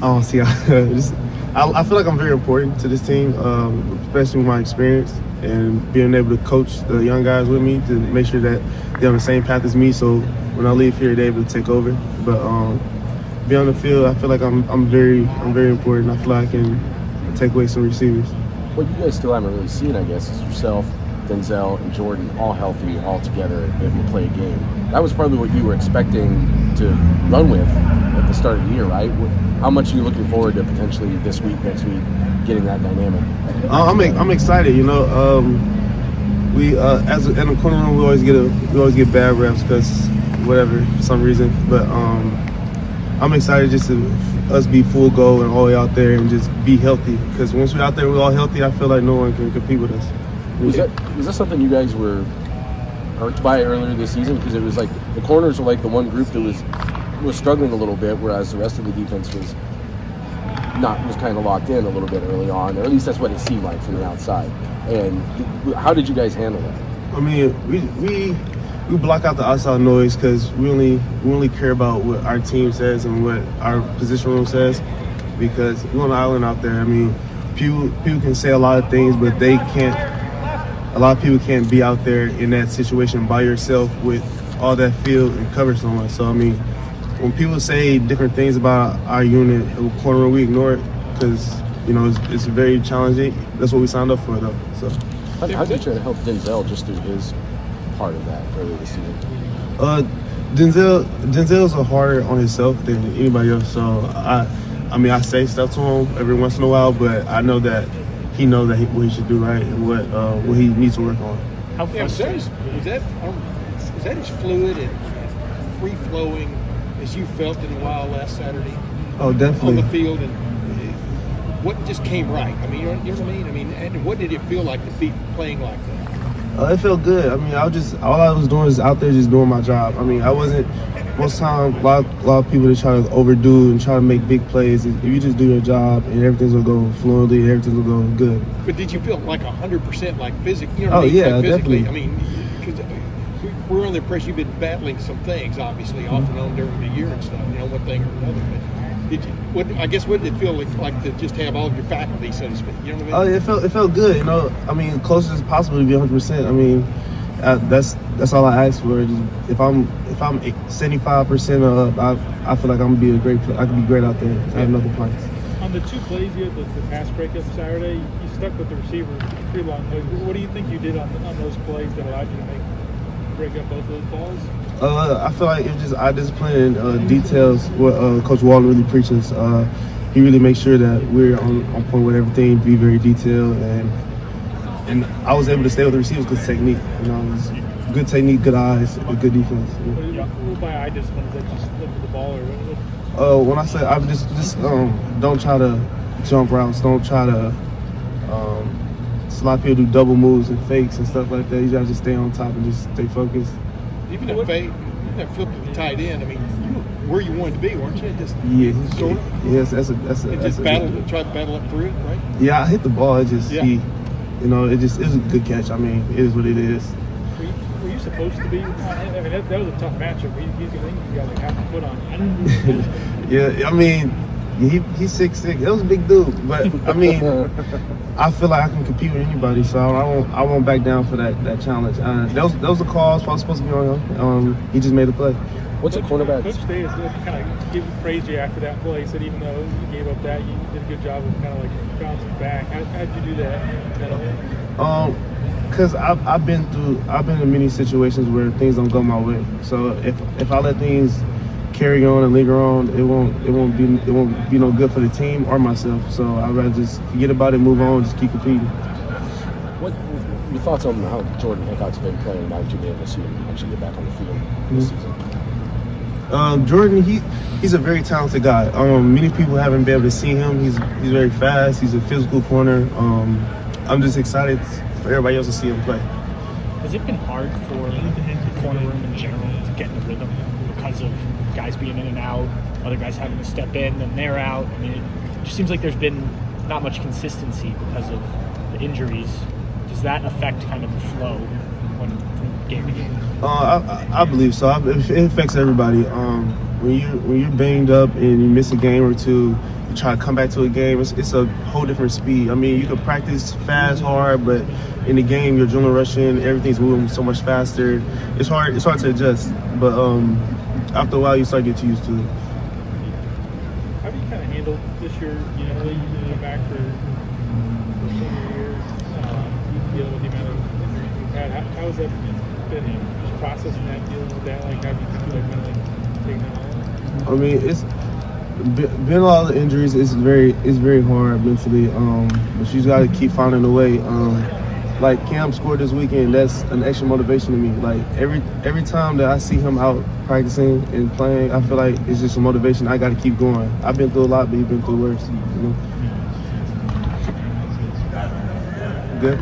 Oh, see, I feel like I'm very important to this team, especially with my experience and being able to coach the young guys with me to make sure that they're on the same path as me. So when I leave here, they're able to take over. But be on the field, I feel like I'm very important. I feel like I can take away some receivers. What you guys still haven't really seen, I guess, is yourself, Denzel, and Jordan all healthy, all together, able to play a game. That was probably what you were expecting to run with at the start of the year, right? How much are you looking forward to potentially this week, next week, getting that dynamic? I'm excited. You know, we as in the corner room, we always get bad reps because whatever for some reason. But I'm excited just to us be full go and all the way out there and just be healthy. Because once we're out there, we're all healthy. I feel like no one can compete with us. Was that something you guys were hurt by earlier this season? Because it was like the corners were like the one group that was struggling a little bit, whereas the rest of the defense was kind of locked in a little bit early on, or at least that's what it seemed like from the outside. And how did you guys handle that? I mean, we block out the outside noise because we only care about what our team says and what our position room says, because we're on the island out there. I mean, people can say a lot of things, but they can't. A lot of people can't be out there in that situation by yourself with all that field and cover someone. So I mean, when people say different things about our unit, corner, we ignore it because you know it's very challenging. That's what we signed up for, though. So how did you try to help Denzel just through his part of that earlier this season? Denzel's harder on himself than anybody else. So I mean, I say stuff to him every once in a while, but I know that he knows that what he should do right and what he needs to work on. How frustrating is that as fluid and free flowing as you felt in a while last Saturday? Oh, definitely. On the field, and what just came right? I mean, you know what I mean? I mean, and what did it feel like to be playing like that? It felt good. I mean, all I was doing was out there just doing my job. I mean, I wasn't. Most time, a lot of people that try to overdo and try to make big plays. If you just do your job and everything's gonna go fluently, everything's gonna go good. But did you feel like 100% like physically? You know, yeah, like physically. definitely. I mean, because we're under the impression you've been battling some things, obviously, off and on during the year and stuff. You know, one thing or another. But did you? What did it feel like to just have all of your faculties, so to speak? You know what I mean? It felt good. You know, I mean, closest as possible to be 100%. I mean, that's all I ask for. If I'm 75% up, I feel like I'm gonna be I can be great out there. I have no complaints. On the two plays you had the pass breakup Saturday, you stuck with the receiver pretty long. What do you think you did on those plays that allowed you to break up both of those balls? I feel like it's just eye discipline and details. What Coach Walton really preaches. He really makes sure that we're on point with everything, be very detailed, and I was able to stay with the receivers because technique. You know, it was good technique, good eyes, and good defense. Yeah. What by eye discipline? Is that just look at the ball, or what? When I say I just don't try to jump routes, don't try to. A lot of people do double moves and fakes and stuff like that. You gotta just stay on top and just stay focused. Even that fake, that flip to the tight end. I mean, you were where you wanted to be, weren't you? Just sort of. Yes, that's try to battle up through it, right? Yeah, I hit the ball. It just it was a good catch. I mean, it is what it is. Were you supposed to be? I mean, that was a tough matchup. You got like half a foot on. Yeah, I mean. He's 6'6". That was a big dude, but I mean, I feel like I can compete with anybody, so I won't back down for that challenge. That was a call. I was supposed to be on him. He just made a play. What's a cornerback? Coach Davis kind of praised you after that play. He said even though you gave up that, you did a good job of kind of like bouncing back. How did you do that? Because I've been in many situations where things don't go my way. So if I let things carry on and linger on, it won't be no good for the team or myself. So I'd rather just forget about it, move on, just keep competing. What your thoughts on how Jordan Hancock's been playing now that you've been able to see him actually get back on the field this season? Jordan, he's a very talented guy. Many people haven't been able to see him. He's very fast. He's a physical corner. I'm just excited for everybody else to see him play. Has it been hard for the corner room in general to get in the rhythm because of guys being in and out, other guys having to step in, then they're out? I mean, it just seems like there's been not much consistency because of the injuries. Does that affect kind of the flow from game to game? I believe so. It affects everybody. When you're banged up and you miss a game or two, try to come back to a game, it's a whole different speed. I mean, you can practice fast, hard, but in the game, you're adrenaline rushing, everything's moving so much faster. It's hard to adjust, but after a while, you start getting used to it. How do you kind of handle this year? You know, you come back for senior year, dealing with the amount of injuries you've had. How has that been? Just processing that, dealing with that? Like, how do you feel like kind of like taking that on? I mean, it's been a lot of injuries. It's very hard mentally. But she's got to keep finding a way. Like Cam scored this weekend, that's an extra motivation to me. Like every time that I see him out practicing and playing, I feel like it's just a motivation. I got to keep going. I've been through a lot, but he's been through worse. You know. Good.